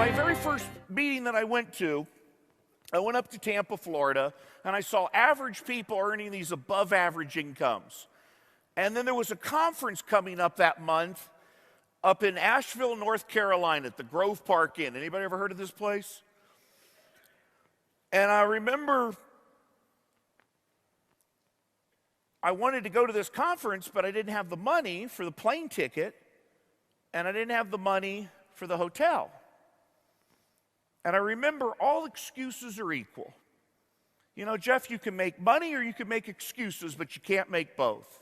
My very first meeting that I went up to Tampa, Florida, and I saw average people earning these above average incomes. And then there was a conference coming up that month up in Asheville, North Carolina at the Grove Park Inn. Anybody ever heard of this place? And I remember I wanted to go to this conference, but I didn't have the money for the plane ticket, and I didn't have the money for the hotel. And I remember all excuses are equal. You know, Jeff, you can make money or you can make excuses, but you can't make both.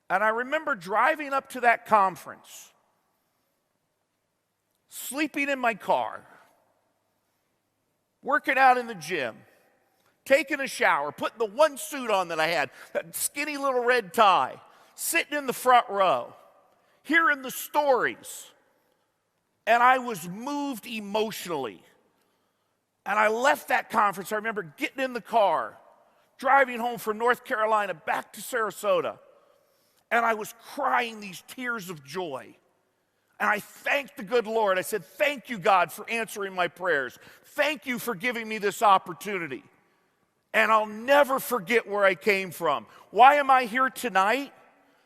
And I remember driving up to that conference, sleeping in my car, working out in the gym, taking a shower, putting the one suit on that I had, that skinny little red tie, sitting in the front row, hearing the stories. And I was moved emotionally. And I left that conference. I remember getting in the car, driving home from North Carolina back to Sarasota. And I was crying these tears of joy. And I thanked the good Lord. I said, thank you, God, for answering my prayers. Thank you for giving me this opportunity. And I'll never forget where I came from. Why am I here tonight?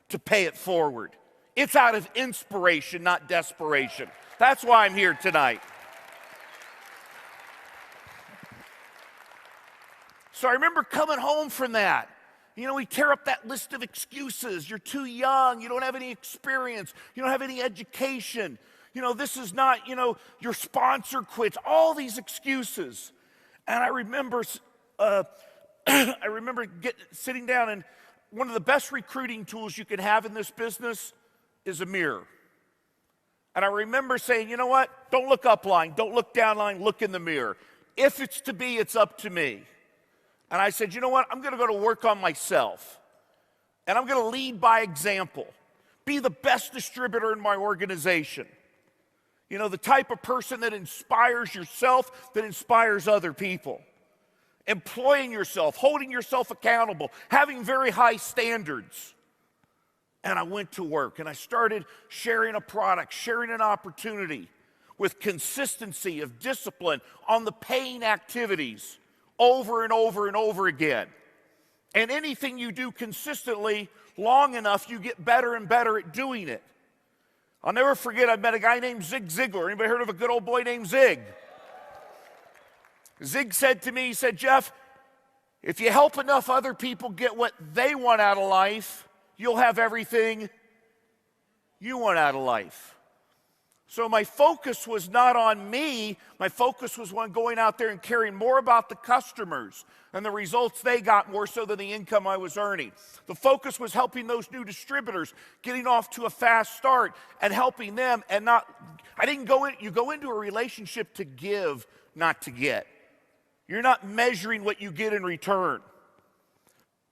To pay it forward. It's out of inspiration, not desperation. That's why I'm here tonight. So I remember coming home from that. You know, we tear up that list of excuses. You're too young. You don't have any experience. You don't have any education. You know, this is not, your sponsor quits. All these excuses. And I remember, sitting down, and one of the best recruiting tools you can have in this business is a mirror. And I remember saying, you know what? Don't look up line. Don't look down line. Look in the mirror. If it's to be, it's up to me. And I said, you know what? I'm going to go to work on myself. And I'm going to lead by example. Be the best distributor in my organization. You know, the type of person that inspires yourself, that inspires other people. Employing yourself, holding yourself accountable, having very high standards. And I went to work and I started sharing a product, sharing an opportunity with consistency of discipline on the paying activities over and over and over again. And anything you do consistently long enough, you get better and better at doing it. I'll never forget, I met a guy named Zig Ziglar. Anybody heard of a good old boy named Zig? Zig said to me, he said, Jeff, if you help enough other people get what they want out of life, you'll have everything you want out of life. So my focus was not on me. My focus was on going out there and caring more about the customers and the results they got more so than the income I was earning. The focus was helping those new distributors, getting off to a fast start and helping them. And you go into a relationship to give, not to get. You're not measuring what you get in return.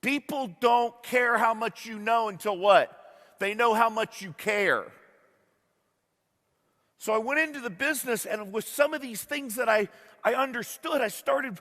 People don't care how much you know until what? They know how much you care. So I went into the business, and with some of these things that I understood, I started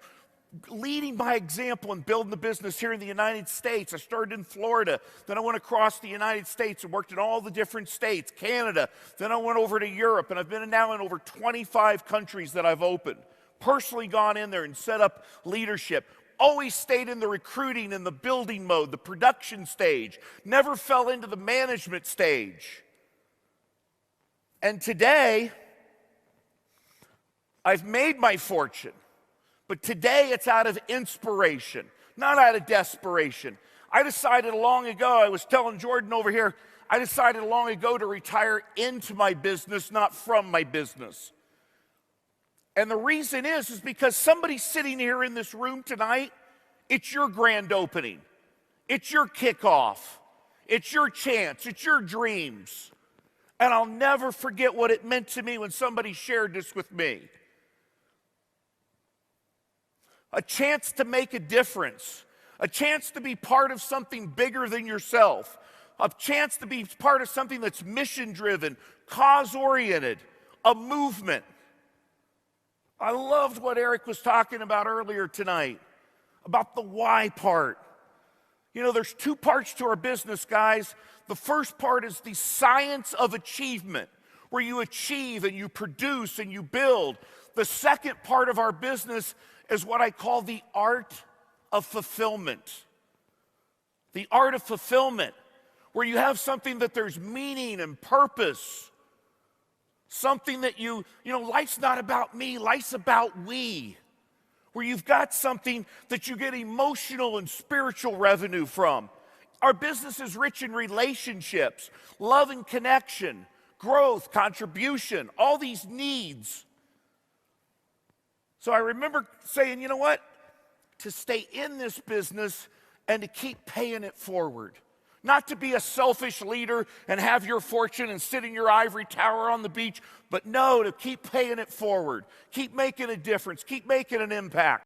leading by example and building the business here in the United States. I started in Florida, then I went across the United States and worked in all the different states, Canada, then I went over to Europe, and I've been now in over 25 countries that I've opened. Personally gone in there and set up leadership. Always stayed in the recruiting and the building mode, the production stage. Never fell into the management stage. And today, I've made my fortune. But today, it's out of inspiration, not out of desperation. I decided long ago, I was telling Jordan over here, I decided long ago to retire into my business, not from my business. And the reason is because somebody sitting here in this room tonight, it's your grand opening. It's your kickoff. It's your chance. It's your dreams. And I'll never forget what it meant to me when somebody shared this with me. A chance to make a difference. A chance to be part of something bigger than yourself. A chance to be part of something that's mission-driven, cause-oriented, a movement. I loved what Eric was talking about earlier tonight, about the why part. You know, there's two parts to our business, guys. The first part is the science of achievement. where you achieve and you produce and you build. The second part of our business is what I call the art of fulfillment. The art of fulfillment, where you have something that there's meaning and purpose. Something that life's not about me, life's about we. Where you've got something that you get emotional and spiritual revenue from. Our business is rich in relationships, love and connection, growth, contribution, all these needs. So I remember saying, you know what? To stay in this business and to keep paying it forward. Not to be a selfish leader and have your fortune and sit in your ivory tower on the beach, but no, to keep paying it forward. Keep making a difference. Keep making an impact.